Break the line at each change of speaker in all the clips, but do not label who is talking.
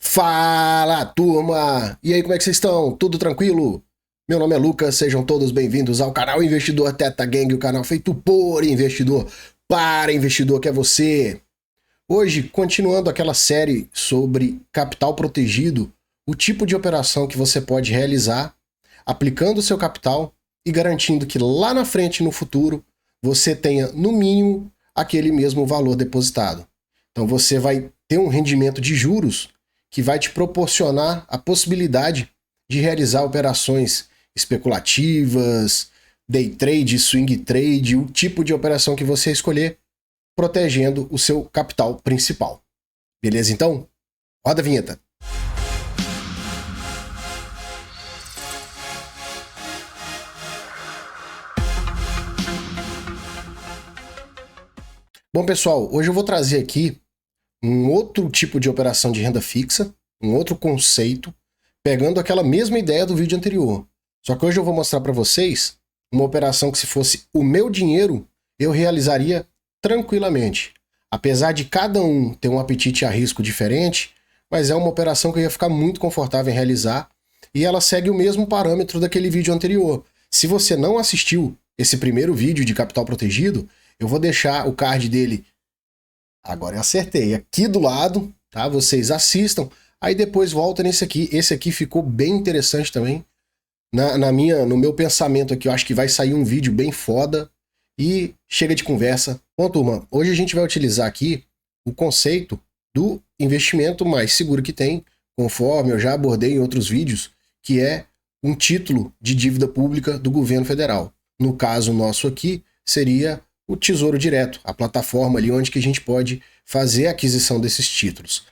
Fala, turma! E aí, como é que vocês estão? Tudo tranquilo? Meu nome é Lucas, sejam todos bem-vindos ao canal Investidor Teta Gang, o canal feito por investidor, para investidor que é você. Hoje, continuando aquela série sobre capital protegido, o tipo de operação que você pode realizar aplicando o seu capital e garantindo que lá na frente, no futuro, você tenha, no mínimo, aquele mesmo valor depositado. Então você vai ter um rendimento de juros que vai te proporcionar a possibilidade de realizar operações especulativas, day trade, swing trade, o tipo de operação que você escolher, protegendo o seu capital principal. Beleza, então? Roda a vinheta. Bom, pessoal, hoje eu vou trazer aqui um outro tipo de operação de renda fixa, um outro conceito, pegando aquela mesma ideia do vídeo anterior. Só que hoje eu vou mostrar para vocês uma operação que, se fosse o meu dinheiro, eu realizaria tranquilamente. Apesar de cada um ter um apetite a risco diferente, mas é uma operação que eu ia ficar muito confortável em realizar e ela segue o mesmo parâmetro daquele vídeo anterior. Se você não assistiu esse primeiro vídeo de capital protegido, eu vou deixar o card dele, agora eu acertei, aqui do lado, tá? Vocês assistam, aí depois volta nesse aqui. Esse aqui ficou bem interessante também. No meu pensamento aqui, eu acho que vai sair um vídeo bem foda. E chega de conversa. Bom, turma, hoje a gente vai utilizar aqui o conceito do investimento mais seguro que tem, conforme eu já abordei em outros vídeos, que é um título de dívida pública do governo federal. No caso nosso aqui, seria o Tesouro Direto, a plataforma ali onde que a gente pode fazer a aquisição desses títulos.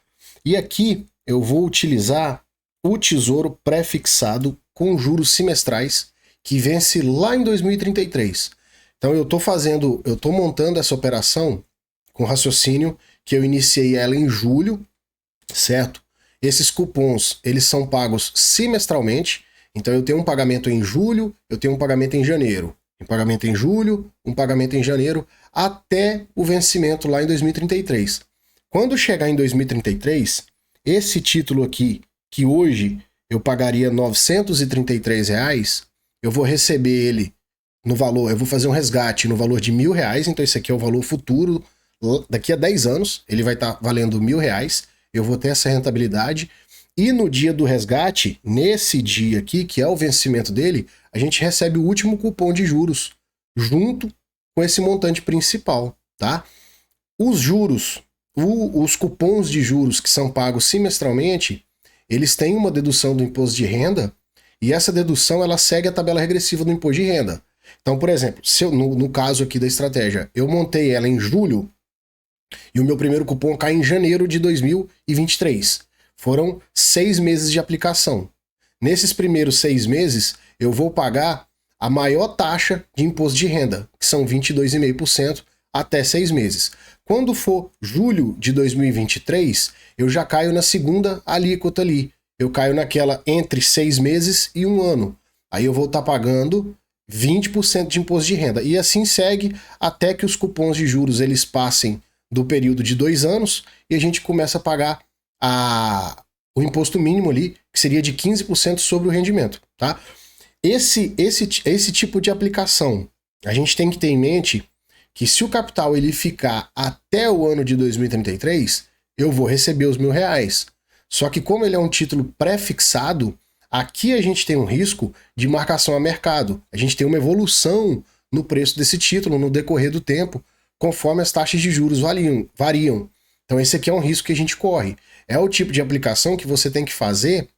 E aqui eu vou utilizar o Tesouro pré-fixado com juros semestrais, que vence lá em 2033. Então eu estou montando essa operação com raciocínio que eu iniciei ela em julho, certo? Esses cupons, eles são pagos semestralmente, então eu tenho um pagamento em julho, eu tenho um pagamento em janeiro. Um pagamento em julho, um pagamento em janeiro, até o vencimento lá em 2033. Quando chegar em 2033, esse título aqui, que hoje eu pagaria R$ 933, eu vou receber ele no valor, eu vou fazer um resgate no valor de R$ 1.000, então esse aqui é o valor futuro, daqui a 10 anos ele vai estar valendo R$ 1.000, eu vou ter essa rentabilidade. E no dia do resgate, nesse dia aqui, que é o vencimento dele, a gente recebe o último cupom de juros, junto com esse montante principal, tá? Os juros, os cupons de juros que são pagos semestralmente, eles têm uma dedução do imposto de renda, e essa dedução ela segue a tabela regressiva do imposto de renda. Então, por exemplo, se eu, no caso aqui da estratégia, eu montei ela em julho, e o meu primeiro cupom cai em janeiro de 2023. Foram 6 meses de aplicação. Nesses primeiros 6 meses, eu vou pagar a maior taxa de imposto de renda, que são 22,5% até 6 meses. Quando for julho de 2023, eu já caio na segunda alíquota ali. Eu caio naquela entre 6 meses e 1 ano. Aí eu vou estar pagando 20% de imposto de renda. E assim segue até que os cupons de juros eles passem do período de 2 anos e a gente começa a pagar o imposto mínimo ali, que seria de 15% sobre o rendimento, tá? Esse tipo de aplicação, a gente tem que ter em mente que se o capital ele ficar até o ano de 2033, eu vou receber os R$ 1.000. Só que como ele é um título pré-fixado, aqui a gente tem um risco de marcação a mercado. A gente tem uma evolução no preço desse título no decorrer do tempo, conforme as taxas de juros variam. Então esse aqui é um risco que a gente corre. É o tipo de aplicação que você tem que fazer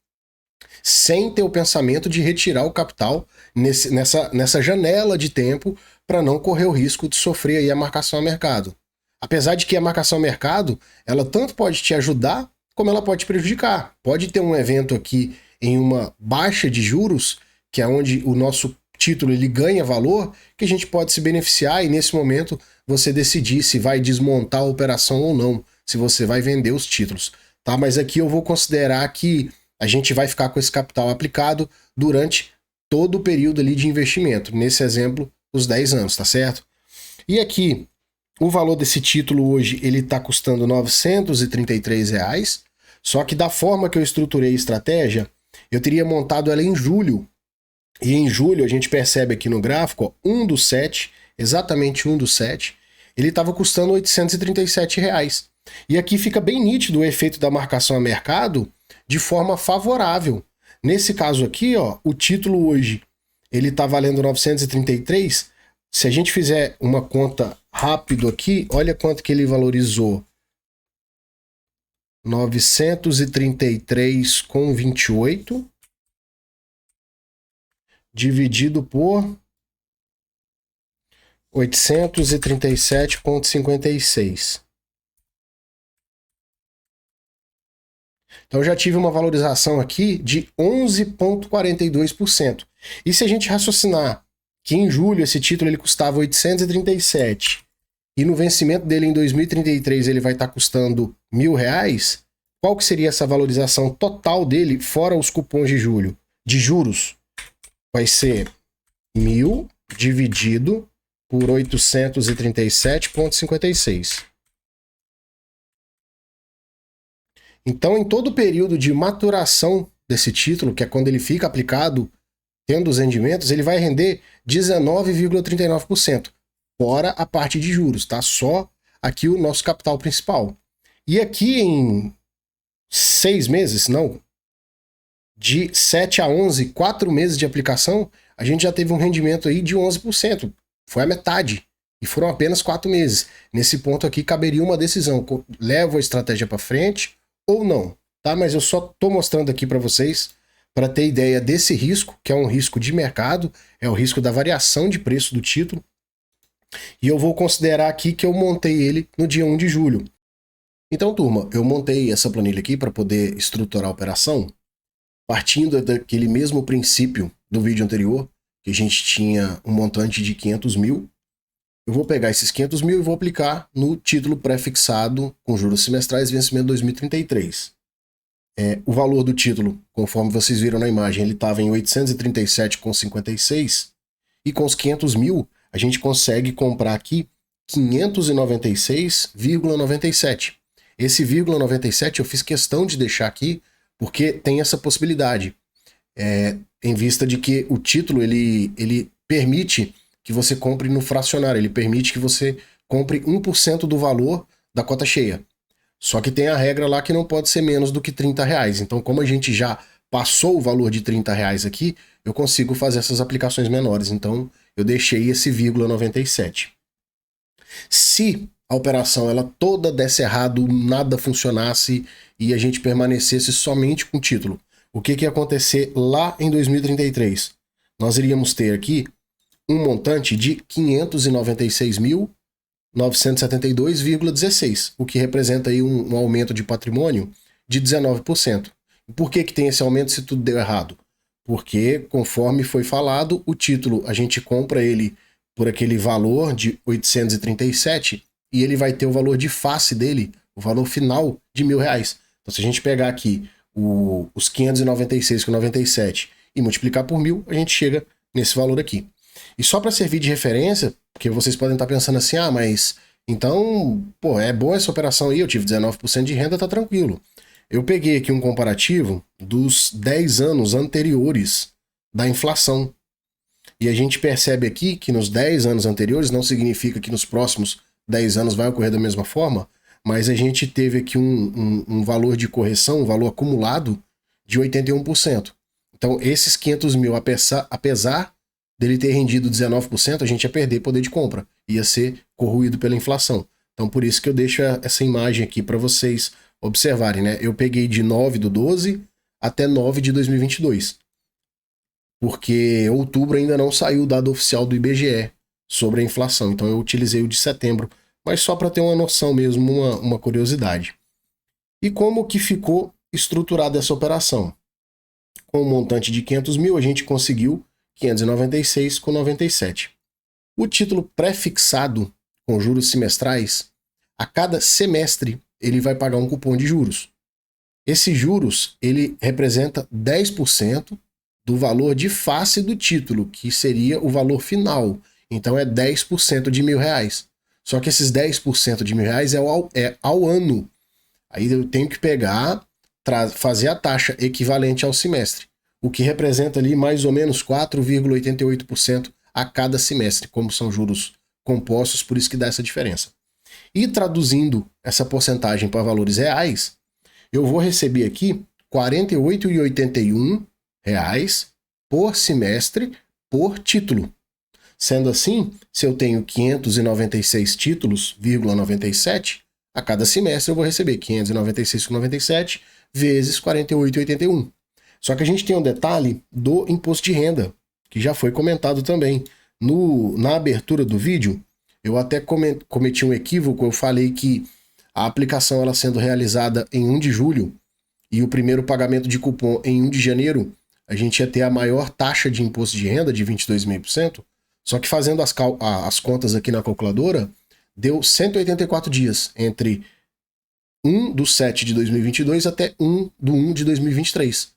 sem ter o pensamento de retirar o capital nessa janela de tempo para não correr o risco de sofrer aí a marcação a mercado. Apesar de que a marcação a mercado, ela tanto pode te ajudar, como ela pode te prejudicar. Pode ter um evento aqui em uma baixa de juros, que é onde o nosso título ele ganha valor, que a gente pode se beneficiar e nesse momento você decidir se vai desmontar a operação ou não, se você vai vender os títulos. Tá? Mas aqui eu vou considerar que a gente vai ficar com esse capital aplicado durante todo o período ali de investimento. Nesse exemplo, os 10 anos, tá certo? E aqui, o valor desse título hoje, ele está custando R$ 933, Só que da forma que eu estruturei a estratégia, eu teria montado ela em julho. E em julho a gente percebe aqui no gráfico, ó, 1 do 7, exatamente 1 do 7, ele estava custando R$ 837. E aqui fica bem nítido o efeito da marcação a mercado de forma favorável. Nesse caso aqui, ó, o título hoje ele está valendo 933. Se a gente fizer uma conta rápido aqui, olha quanto que ele valorizou. 933,28 dividido por 837,56. Então eu já tive uma valorização aqui de 11,42%. E se a gente raciocinar que em julho esse título ele custava 837 e no vencimento dele em 2033 ele vai estar custando R$ 1.000, qual que seria essa valorização total dele fora os cupons de julho? De juros? Vai ser 1.000 dividido por 837,56. Então, em todo o período de maturação desse título, que é quando ele fica aplicado, tendo os rendimentos, ele vai render 19,39%, fora a parte de juros, tá? Só aqui o nosso capital principal. E aqui em 6 meses, não, de 7 a 11, 4 meses de aplicação, a gente já teve um rendimento aí de 11%. Foi a metade. E foram apenas 4 meses. Nesse ponto aqui caberia uma decisão. Levo a estratégia para frente ou não, tá? Mas eu só tô mostrando aqui para vocês para ter ideia desse risco, que é um risco de mercado, é o risco da variação de preço do título. E eu vou considerar aqui que eu montei ele no dia 1 de julho. Então, turma, eu montei essa planilha aqui para poder estruturar a operação, partindo daquele mesmo princípio do vídeo anterior, que a gente tinha um montante de 500 mil. Eu vou pegar esses 500 mil e vou aplicar no título pré-fixado com juros semestrais vencimento 2033. O valor do título, conforme vocês viram na imagem, ele estava em 837,56 e com os 500 mil a gente consegue comprar aqui 596,97. Esse vírgula 97 eu fiz questão de deixar aqui porque tem essa possibilidade, em vista de que o título ele permite que você compre no fracionário, ele permite que você compre 1% do valor da cota cheia. Só que tem a regra lá que não pode ser menos do que R$30. Então, como a gente já passou o valor de R$30 aqui, eu consigo fazer essas aplicações menores. Então, eu deixei esse vírgula 97. Se a operação ela toda desse errado, nada funcionasse e a gente permanecesse somente com o título, o que ia acontecer lá em 2033? Nós iríamos ter aqui um montante de 596.972,16, o que representa aí um aumento de patrimônio de 19%. Por que tem esse aumento se tudo deu errado? Porque, conforme foi falado, o título a gente compra ele por aquele valor de 837 e ele vai ter o valor de face dele, o valor final de R$1.000. Então, se a gente pegar aqui os 596,97 e multiplicar por 1.000, a gente chega nesse valor aqui. E só para servir de referência, porque vocês podem estar pensando assim, mas então, é boa essa operação aí, eu tive 19% de renda, tá tranquilo. Eu peguei aqui um comparativo dos 10 anos anteriores da inflação. E a gente percebe aqui que nos 10 anos anteriores, não significa que nos próximos 10 anos vai ocorrer da mesma forma, mas a gente teve aqui um valor de correção, um valor acumulado de 81%. Então, esses 500 mil, apesar dele ter rendido 19%, a gente ia perder poder de compra, ia ser corroído pela inflação. Então, por isso que eu deixo essa imagem aqui para vocês observarem, né? Eu peguei de 9/12 até 9 de 2022, porque outubro ainda não saiu o dado oficial do IBGE sobre a inflação, então eu utilizei o de setembro, mas só para ter uma noção mesmo, uma curiosidade. E como que ficou estruturada essa operação? Com um montante de 500 mil, a gente conseguiu 596,97. O título pré-fixado com juros semestrais, a cada semestre ele vai pagar um cupom de juros. Esse juros ele representa 10% do valor de face do título, que seria o valor final. Então é 10% de R$1.000. Só que esses 10% de R$1.000 é ao ano. Aí eu tenho que pegar fazer a taxa equivalente ao semestre, o que representa ali mais ou menos 4,88% a cada semestre, como são juros compostos, por isso que dá essa diferença. E traduzindo essa porcentagem para valores reais, eu vou receber aqui R$ 48,81 por semestre por título. Sendo assim, se eu tenho 596 títulos, 97, a cada semestre eu vou receber 596,97 vezes 48,81. Só que a gente tem um detalhe do imposto de renda, que já foi comentado também. Na abertura do vídeo, eu até cometi um equívoco, eu falei que a aplicação ela sendo realizada em 1 de julho e o primeiro pagamento de cupom em 1 de janeiro, a gente ia ter a maior taxa de imposto de renda, de 22,5%, só que fazendo as contas aqui na calculadora, deu 184 dias, entre 1/7 de 2022 até 1/1 de 2023.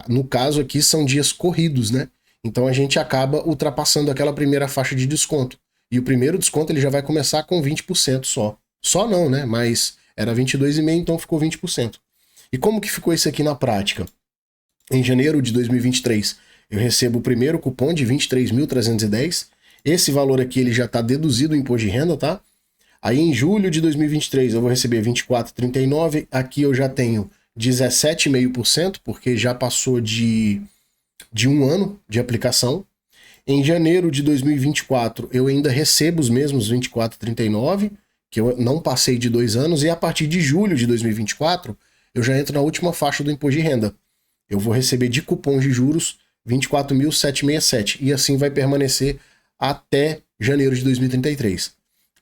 No caso aqui são dias corridos, né? Então a gente acaba ultrapassando aquela primeira faixa de desconto. E o primeiro desconto ele já vai começar com 20% só. Só não, né? Mas era 22,5%, então ficou 20%. E como que ficou isso aqui na prática? Em janeiro de 2023, eu recebo o primeiro cupom de 23.310. Esse valor aqui ele já está deduzido do imposto de renda, tá? Aí em julho de 2023 eu vou receber 24,39. Aqui eu já tenho 17,5%, porque já passou de 1 ano de aplicação. Em janeiro de 2024 eu ainda recebo os mesmos 24,39, que eu não passei de 2 anos. E a partir de julho de 2024 eu já entro na última faixa do imposto de renda. Eu vou receber de cupons de juros 24.767 e assim vai permanecer até janeiro de 2033.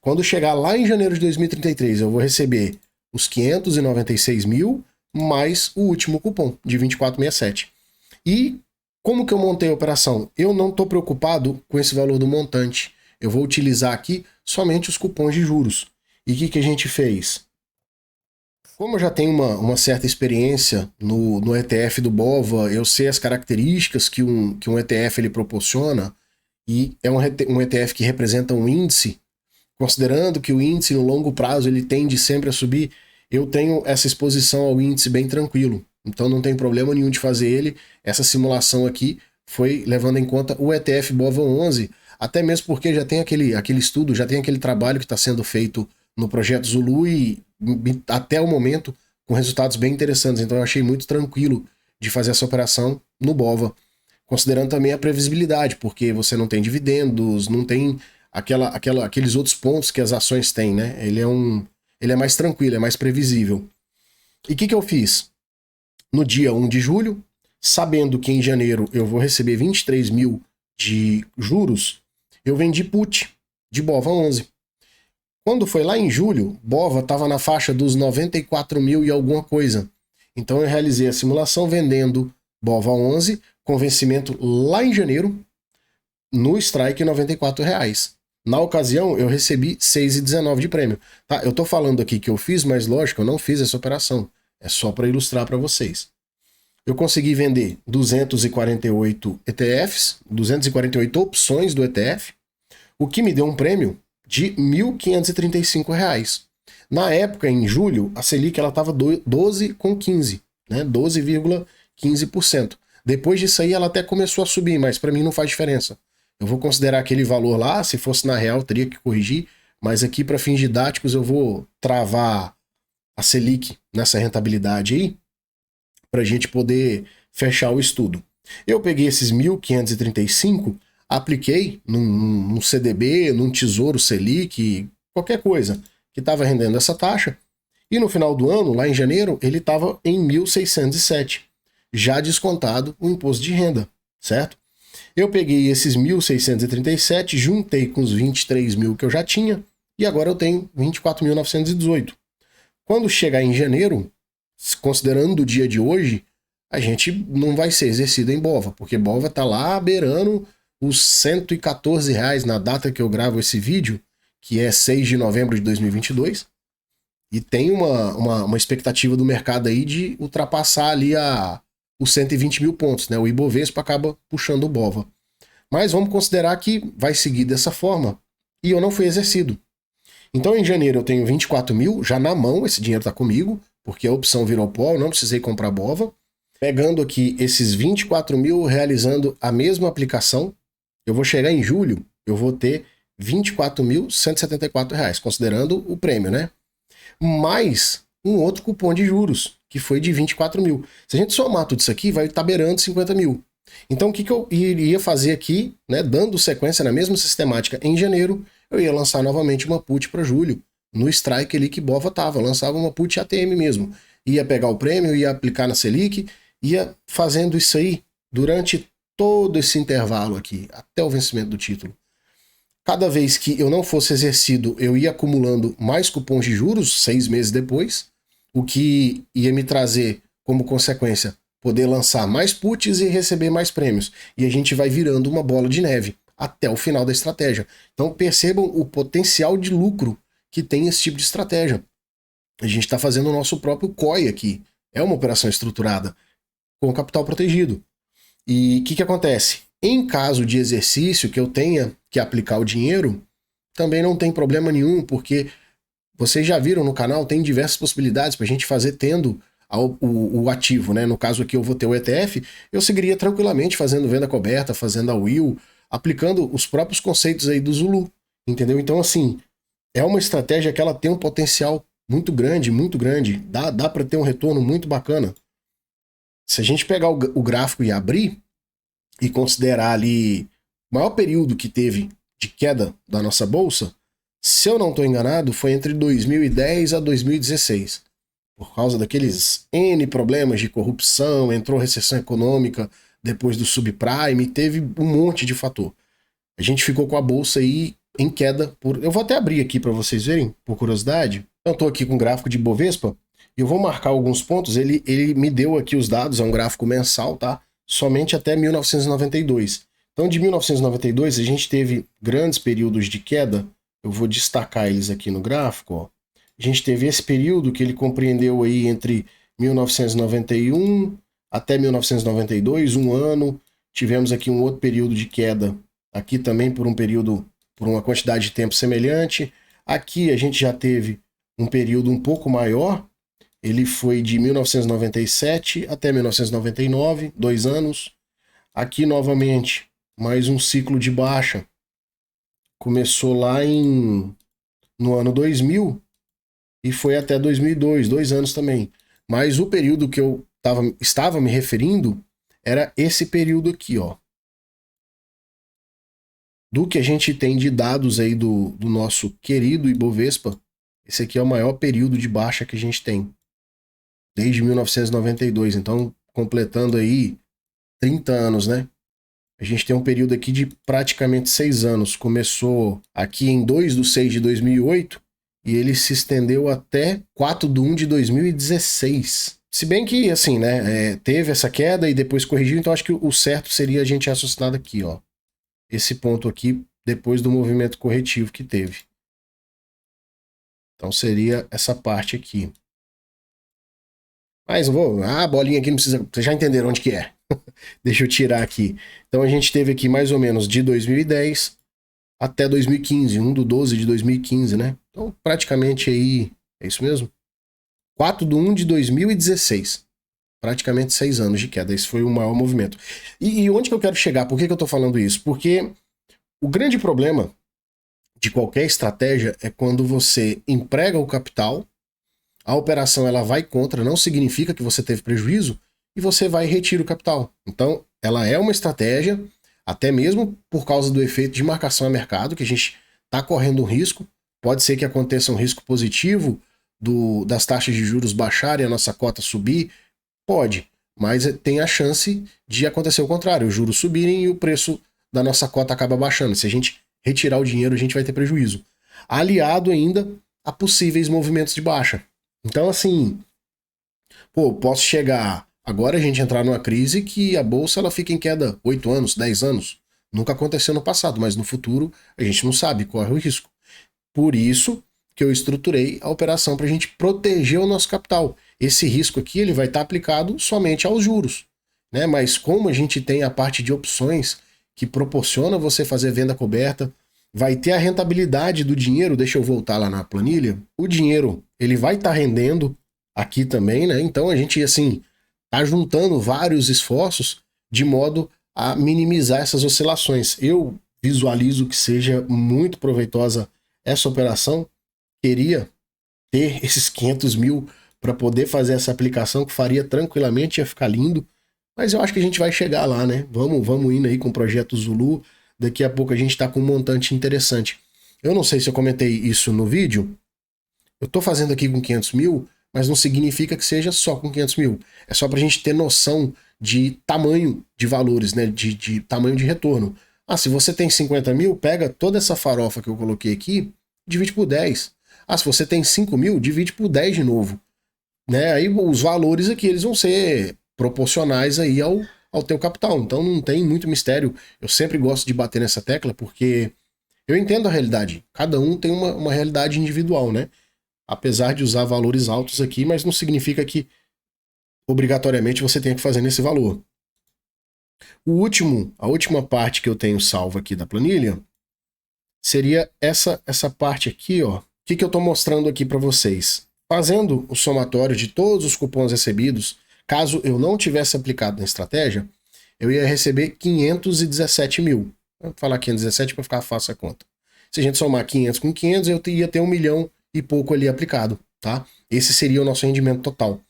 Quando chegar lá em janeiro de 2033, eu vou receber os 596 mil mais o último cupom de 24,67. E como que eu montei a operação? Eu não estou preocupado com esse valor do montante. Eu vou utilizar aqui somente os cupons de juros. E o que a gente fez? Como eu já tenho uma certa experiência no ETF do BOVA, eu sei as características que um ETF ele proporciona, e é um ETF que representa um índice, considerando que o índice no longo prazo ele tende sempre a subir, eu tenho essa exposição ao índice bem tranquilo. Então não tem problema nenhum de fazer ele. Essa simulação aqui foi levando em conta o ETF BOVA 11, até mesmo porque já tem aquele estudo, já tem aquele trabalho que está sendo feito no projeto Zulu e até o momento com resultados bem interessantes. Então eu achei muito tranquilo de fazer essa operação no BOVA, considerando também a previsibilidade, porque você não tem dividendos, não tem aqueles outros pontos que as ações têm, né? Ele é mais tranquilo, é mais previsível. E o que eu fiz? No dia 1 de julho, sabendo que em janeiro eu vou receber 23 mil de juros, eu vendi put de BOVA 11. Quando foi lá em julho, BOVA estava na faixa dos 94 mil e alguma coisa. Então eu realizei a simulação vendendo BOVA 11 com vencimento lá em janeiro, no strike R$ 94. Na ocasião, eu recebi 6,19 de prêmio. Tá, eu tô falando aqui que eu fiz, mas lógico, eu não fiz essa operação. É só para ilustrar para vocês. Eu consegui vender 248 ETFs, 248 opções do ETF, o que me deu um prêmio de R$ 1.535. Na época, em julho, a Selic estava 12,15, né? 12,15%. Depois disso aí, ela até começou a subir, mas para mim não faz diferença. Eu vou considerar aquele valor lá, se fosse na real, teria que corrigir, mas aqui para fins didáticos eu vou travar a Selic nessa rentabilidade aí, para a gente poder fechar o estudo. Eu peguei esses 1.535, apliquei num CDB, num Tesouro Selic, qualquer coisa que estava rendendo essa taxa, e no final do ano, lá em janeiro, ele estava em 1.607, já descontado o imposto de renda, certo? Eu peguei esses 1.637, juntei com os 23 mil que eu já tinha, e agora eu tenho 24.918. Quando chegar em janeiro, considerando o dia de hoje, a gente não vai ser exercido em BOVA, porque BOVA está lá beirando os R$ 114 na data que eu gravo esse vídeo, que é 6 de novembro de 2022, e tem uma expectativa do mercado aí de ultrapassar ali os 120 mil pontos, né? O Ibovespa acaba puxando o BOVA. Mas vamos considerar que vai seguir dessa forma, e eu não fui exercido. Então em janeiro eu tenho 24 mil já na mão, esse dinheiro está comigo, porque a opção virou pó, eu não precisei comprar BOVA. Pegando aqui esses 24 mil, realizando a mesma aplicação, eu vou chegar em julho, eu vou ter R$24.174, considerando o prêmio, né? Mais um outro cupom de juros, que foi de 24 mil. Se a gente somar tudo isso aqui, vai estar beirando 50 mil. Então, o que eu iria fazer aqui, né, dando sequência na mesma sistemática em janeiro, eu ia lançar novamente uma put para julho, no strike ali que BOVA tava, lançava uma put ATM mesmo. Ia pegar o prêmio, ia aplicar na Selic, ia fazendo isso aí durante todo esse intervalo aqui, até o vencimento do título. Cada vez que eu não fosse exercido, eu ia acumulando mais cupons de juros 6 meses depois, o que ia me trazer como consequência poder lançar mais puts e receber mais prêmios. E a gente vai virando uma bola de neve até o final da estratégia. Então percebam o potencial de lucro que tem esse tipo de estratégia. A gente está fazendo o nosso próprio COI aqui. É uma operação estruturada com capital protegido. E o que acontece? Em caso de exercício que eu tenha que aplicar o dinheiro, também não tem problema nenhum, porque vocês já viram no canal, tem diversas possibilidades para a gente fazer tendo o ativo, né? No caso aqui eu vou ter o ETF, eu seguiria tranquilamente fazendo venda coberta, fazendo a will, aplicando os próprios conceitos aí do Zulu, entendeu? Então assim, é uma estratégia que ela tem um potencial muito grande, dá para ter um retorno muito bacana. Se a gente pegar o gráfico e abrir, e considerar ali o maior período que teve de queda da nossa bolsa, se eu não estou enganado, foi entre 2010 a 2016. Por causa daqueles N problemas de corrupção, entrou recessão econômica depois do subprime, teve um monte de fator. A gente ficou com a bolsa aí em queda. Eu vou até abrir aqui para vocês verem, por curiosidade. Eu estou aqui com o gráfico de Bovespa e eu vou marcar alguns pontos. Ele me deu aqui os dados, é um gráfico mensal, tá? Somente até 1992. Então, de 1992, a gente teve grandes períodos de queda. Eu vou destacar eles aqui no gráfico. Ó. A gente teve esse período que ele compreendeu aí entre 1991 até 1992, um ano. Tivemos aqui um outro período de queda, aqui também por uma quantidade de tempo semelhante. Aqui a gente já teve um período um pouco maior. Ele foi de 1997 até 1999, 2 anos. Aqui, novamente, mais um ciclo de baixa. Começou lá no ano 2000 e foi até 2002, 2 anos também. Mas o período que eu estava me referindo era esse período aqui, ó. Do que a gente tem de dados aí do nosso querido Ibovespa, esse aqui é o maior período de baixa que a gente tem. Desde 1992, então completando aí 30 anos, né? A gente tem um período aqui de praticamente 6 anos. Começou aqui em 2/6/2008 e ele se estendeu até 4/1 de 2016. Se bem que, assim, né, teve essa queda e depois corrigiu, então acho que o certo seria a gente raciocinar aqui, ó. Esse ponto aqui, depois do movimento corretivo que teve. Então seria essa parte aqui. Mas a bolinha aqui não precisa, vocês já entenderam onde que é. Deixa eu tirar aqui. Então a gente teve aqui mais ou menos de 2010 até 2015, 1/12 de 2015, né? Então praticamente aí, é isso mesmo? 4/1 de 2016. Praticamente 6 anos de queda. Esse foi o maior movimento. E onde que eu quero chegar? Por que eu tô falando isso? Porque o grande problema de qualquer estratégia é quando você emprega o capital, a operação ela vai contra, não significa que você teve prejuízo, e você vai e retira o capital. Então, ela é uma estratégia, até mesmo por causa do efeito de marcação a mercado, que a gente está correndo um risco. Pode ser que aconteça um risco positivo das taxas de juros baixarem, a nossa cota subir. Pode, mas tem a chance de acontecer o contrário, os juros subirem e o preço da nossa cota acaba baixando. Se a gente retirar o dinheiro, a gente vai ter prejuízo. Aliado ainda a possíveis movimentos de baixa. Então, assim, posso chegar agora a gente entrar numa crise que a bolsa ela fica em queda 8 anos, 10 anos. Nunca aconteceu no passado, mas no futuro a gente não sabe, corre o risco. Por isso que eu estruturei a operação para a gente proteger o nosso capital. Esse risco aqui ele vai estar aplicado somente aos juros, né? Mas como a gente tem a parte de opções que proporciona você fazer venda coberta, vai ter a rentabilidade do dinheiro. Deixa eu voltar lá na planilha. O dinheiro ele vai estar rendendo aqui também, né? Então a gente, assim, tá juntando vários esforços de modo a minimizar essas oscilações. Eu visualizo que seja muito proveitosa essa operação. Queria ter esses 500 mil para poder fazer essa aplicação, que faria tranquilamente, ia ficar lindo. Mas eu acho que a gente vai chegar lá, né? Vamos indo aí com o projeto Zulu. Daqui a pouco a gente tá com um montante interessante. Eu não sei se eu comentei isso no vídeo. Eu tô fazendo aqui com 500 mil, mas não significa que seja só com 500 mil. É só pra gente ter noção de tamanho de valores, né? De tamanho de retorno. Ah, se você tem 50 mil, pega toda essa farofa que eu coloquei aqui, divide por 10. Ah, se você tem 5 mil, divide por 10 de novo. Né? Aí os valores aqui eles vão ser proporcionais aí ao teu capital. Então não tem muito mistério. Eu sempre gosto de bater nessa tecla porque eu entendo a realidade. Cada um tem uma realidade individual, né? Apesar de usar valores altos aqui, mas não significa que obrigatoriamente você tenha que fazer nesse valor. A última parte que eu tenho salva aqui da planilha seria essa parte aqui, ó. O que eu estou mostrando aqui para vocês? Fazendo o somatório de todos os cupons recebidos, caso eu não tivesse aplicado na estratégia, eu ia receber 517 mil. Vou falar 517 para ficar fácil a conta. Se a gente somar 500 com 500, eu ia ter 1 milhão e pouco ali aplicado, tá? Esse seria o nosso rendimento total.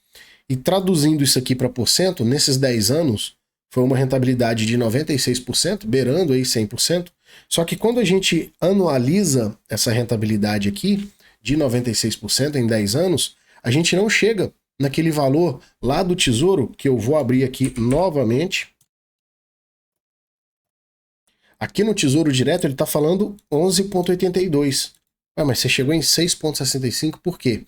E traduzindo isso aqui para porcento, nesses 10 anos, foi uma rentabilidade de 96%, beirando aí 100%. Só que quando a gente anualiza essa rentabilidade aqui, de 96% em 10 anos, a gente não chega naquele valor lá do Tesouro, que eu vou abrir aqui novamente. Aqui no Tesouro Direto ele está falando 11,82. Ah, mas você chegou em 6,65 por quê?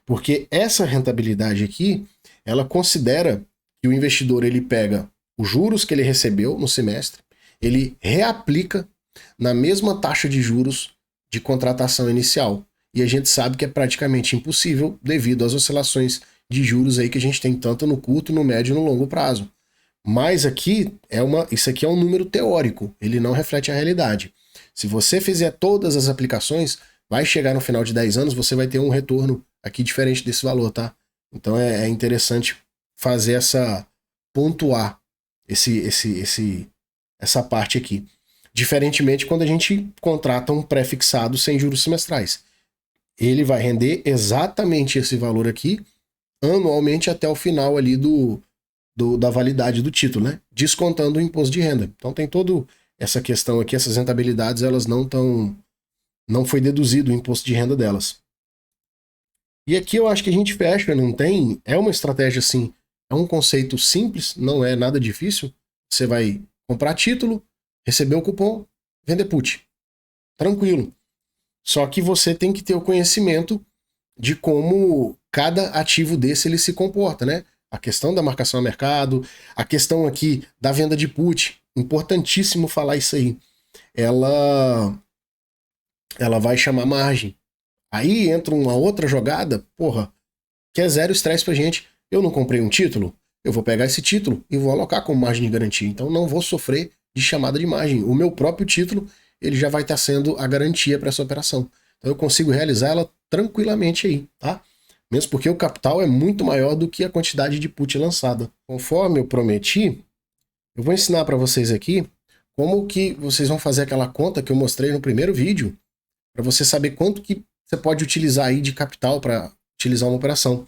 Porque essa rentabilidade aqui, ela considera que o investidor ele pega os juros que ele recebeu no semestre, ele reaplica na mesma taxa de juros de contratação inicial. E a gente sabe que é praticamente impossível devido às oscilações de juros aí que a gente tem tanto no curto, no médio e no longo prazo. Mas aqui isso aqui é um número teórico, ele não reflete a realidade. Se você fizer todas as aplicações, vai chegar no final de 10 anos, você vai ter um retorno aqui diferente desse valor, tá? Então é interessante fazer pontuar essa parte aqui. Diferentemente quando a gente contrata um pré-fixado sem juros semestrais. Ele vai render exatamente esse valor aqui anualmente até o final ali da validade do título, né? Descontando o imposto de renda. Então tem toda essa questão aqui, essas rentabilidades, elas não foi deduzido o imposto de renda delas. E aqui eu acho que a gente fecha, não tem, é uma estratégia assim, é um conceito simples, não é nada difícil. Você vai comprar título, receber o cupom, vender put. Tranquilo. Só que você tem que ter o conhecimento de como cada ativo desse ele se comporta, né? A questão da marcação a mercado, a questão aqui da venda de put, importantíssimo falar isso aí. Ela vai chamar margem. Aí entra uma outra jogada, porra, que é zero estresse pra gente. Eu não comprei um título, eu vou pegar esse título e vou alocar como margem de garantia. Então não vou sofrer de chamada de margem. O meu próprio título, ele já vai estar sendo a garantia para essa operação. Então eu consigo realizar ela tranquilamente aí, tá? Mesmo porque o capital é muito maior do que a quantidade de put lançada. Conforme eu prometi, eu vou ensinar para vocês aqui como que vocês vão fazer aquela conta que eu mostrei no primeiro vídeo, para você saber quanto que você pode utilizar aí de capital para utilizar uma operação.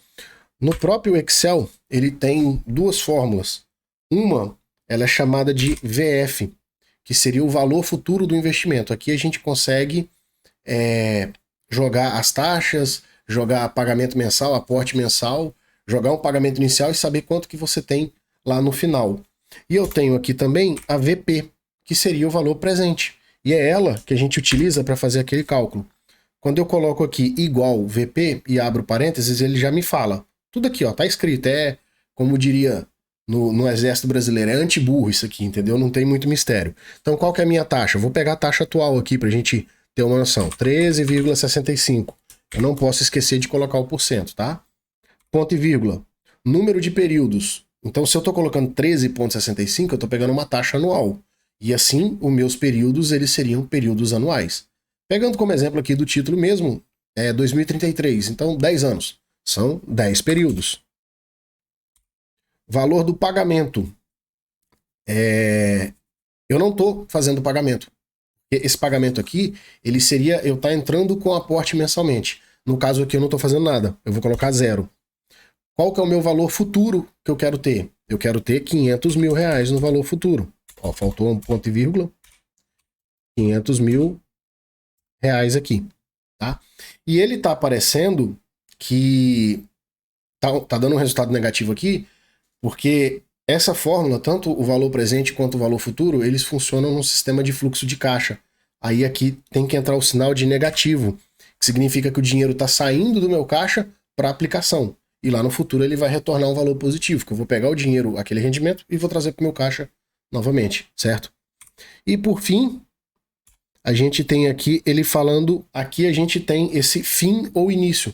No próprio Excel, ele tem duas fórmulas. Uma, ela é chamada de VF, que seria o valor futuro do investimento. Aqui a gente consegue jogar as taxas, jogar pagamento mensal, aporte mensal, jogar um pagamento inicial e saber quanto que você tem lá no final. E eu tenho aqui também a VP, que seria o valor presente. E é ela que a gente utiliza para fazer aquele cálculo. Quando eu coloco aqui igual VP e abro parênteses, ele já me fala. Tudo aqui, ó, tá escrito. É, como diria no Exército Brasileiro, é anti-burro isso aqui, entendeu? Não tem muito mistério. Então qual que é a minha taxa? Eu vou pegar a taxa atual aqui pra gente ter uma noção. 13,65. Eu não posso esquecer de colocar o porcento, tá? Ponto e vírgula. Número de períodos. Então se eu tô colocando 13,65, eu tô pegando uma taxa anual. E assim, os meus períodos, eles seriam períodos anuais. Pegando como exemplo aqui do título mesmo, é 2033, então 10 anos. São 10 períodos. Valor do pagamento. Eu não estou fazendo pagamento. Esse pagamento aqui, ele seria eu estar entrando com aporte mensalmente. No caso aqui eu não estou fazendo nada. Eu vou colocar 0. Qual que é o meu valor futuro que eu quero ter? Eu quero ter 500 mil reais no valor futuro. Ó, faltou um ponto e vírgula. 500 mil reais aqui. Tá? E ele está aparecendo que tá dando um resultado negativo aqui, porque essa fórmula, tanto o valor presente quanto o valor futuro, eles funcionam num sistema de fluxo de caixa. Aí aqui tem que entrar o sinal de negativo, que significa que o dinheiro está saindo do meu caixa para aplicação. E lá no futuro ele vai retornar um valor positivo, que eu vou pegar o dinheiro, aquele rendimento, e vou trazer para o meu caixa novamente, certo? E por fim, a gente tem aqui ele falando, aqui a gente tem esse fim ou início.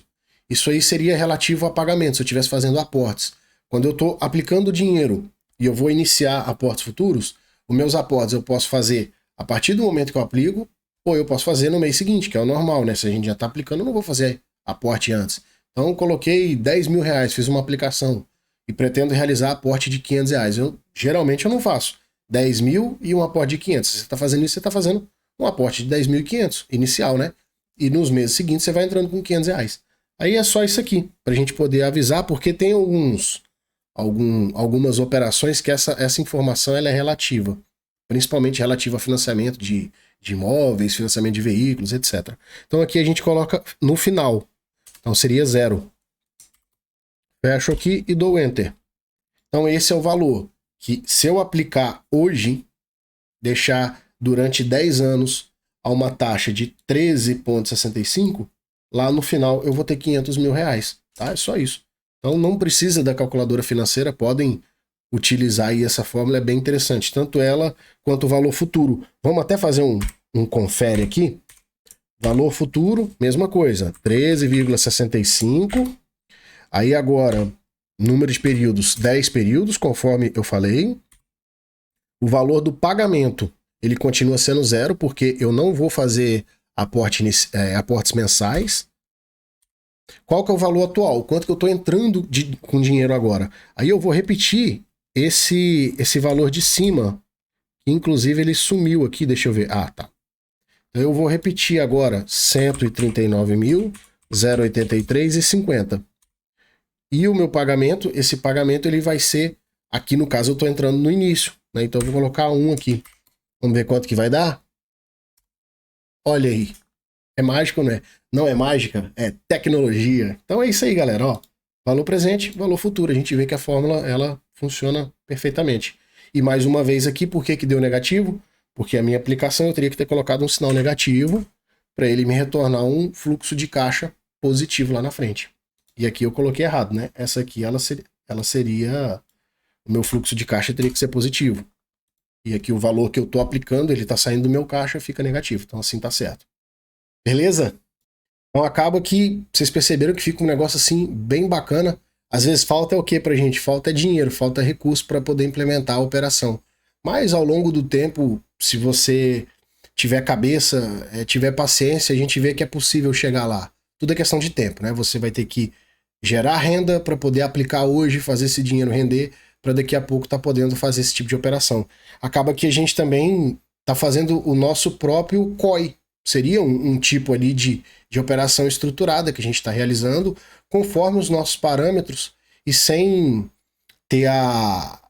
Isso aí seria relativo a pagamento, se eu estivesse fazendo aportes. Quando eu estou aplicando dinheiro e eu vou iniciar aportes futuros, os meus aportes eu posso fazer a partir do momento que eu aplico, ou eu posso fazer no mês seguinte, que é o normal, né? Se a gente já está aplicando, eu não vou fazer aporte antes. Então eu coloquei 10 mil reais, fiz uma aplicação e pretendo realizar aporte de 500 reais. Geralmente eu não faço 10 mil e um aporte de 500. Se você está fazendo isso, você está fazendo um aporte de 10.500 inicial, né? E nos meses seguintes você vai entrando com 500 reais. Aí é só isso aqui, para a gente poder avisar, porque tem algumas operações que essa informação ela é relativa, principalmente relativa a financiamento de imóveis, financiamento de veículos, etc. Então aqui a gente coloca no final, então seria 0. Fecho aqui e dou Enter. Então esse é o valor que, se eu aplicar hoje, deixar durante 10 anos a uma taxa de 13,65, lá no final eu vou ter 500 mil reais, tá? É só isso. Então não precisa da calculadora financeira, podem utilizar aí essa fórmula, é bem interessante, tanto ela quanto o valor futuro. Vamos até fazer um confere aqui. Valor futuro, mesma coisa, 13,65. Aí agora, número de períodos, 10 períodos, conforme eu falei. O valor do pagamento, ele continua sendo 0, porque eu não vou fazer aportes mensais. Qual que é o valor atual? Quanto que eu estou entrando com dinheiro agora? Aí eu vou repetir esse valor de cima, que inclusive ele sumiu aqui, deixa eu ver. Ah, tá. Então eu vou repetir agora 139.083,50. E o meu pagamento, esse pagamento ele vai ser, aqui no caso eu estou entrando no início, né? Então eu vou colocar 1 aqui. Vamos ver quanto que vai dar? Olha aí. É mágico, né? Não é mágica, é tecnologia. Então é isso aí, galera. Ó, valor presente, valor futuro. A gente vê que a fórmula ela funciona perfeitamente. E mais uma vez aqui, por que deu negativo? Porque a minha aplicação eu teria que ter colocado um sinal negativo para ele me retornar um fluxo de caixa positivo lá na frente. E aqui eu coloquei errado, né? Essa aqui ela seria o meu fluxo de caixa teria que ser positivo. E aqui o valor que eu estou aplicando, ele está saindo do meu caixa, fica negativo. Então assim tá certo. Beleza? Então acaba que vocês perceberam que fica um negócio assim bem bacana. Às vezes falta o que pra gente? Falta dinheiro, falta recurso para poder implementar a operação. Mas ao longo do tempo, se você tiver cabeça, tiver paciência, a gente vê que é possível chegar lá. Tudo é questão de tempo, né? Você vai ter que gerar renda para poder aplicar hoje, fazer esse dinheiro render, para daqui a pouco estar podendo fazer esse tipo de operação. Acaba que a gente também está fazendo o nosso próprio COI. Seria um tipo ali de operação estruturada que a gente está realizando conforme os nossos parâmetros e sem ter a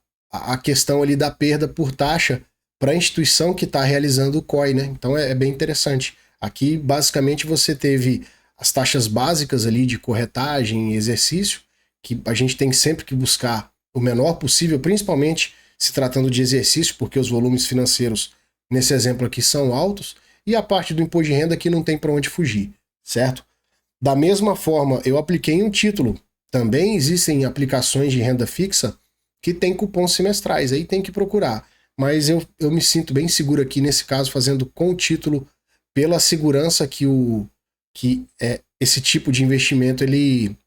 questão ali da perda por taxa para a instituição que está realizando o COI, né? Então é bem interessante. Aqui, basicamente, você teve as taxas básicas ali de corretagem e exercício, que a gente tem sempre que buscar o menor possível, principalmente se tratando de exercício, porque os volumes financeiros, nesse exemplo aqui, são altos, e a parte do imposto de renda que não tem para onde fugir, certo? Da mesma forma, eu apliquei um título. Também existem aplicações de renda fixa que tem cupons semestrais, aí tem que procurar. Mas eu me sinto bem seguro aqui, nesse caso, fazendo com o título, pela segurança que esse tipo de investimento ele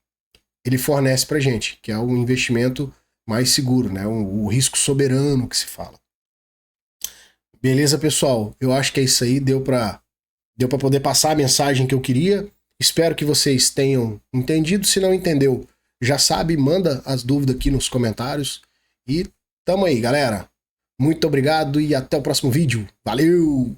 fornece para gente, que é um investimento mais seguro, né? O risco soberano que se fala. Beleza, pessoal? Eu acho que é isso aí, deu para poder passar a mensagem que eu queria. Espero que vocês tenham entendido. Se não entendeu, já sabe, manda as dúvidas aqui nos comentários. E tamo aí, galera. Muito obrigado e até o próximo vídeo. Valeu!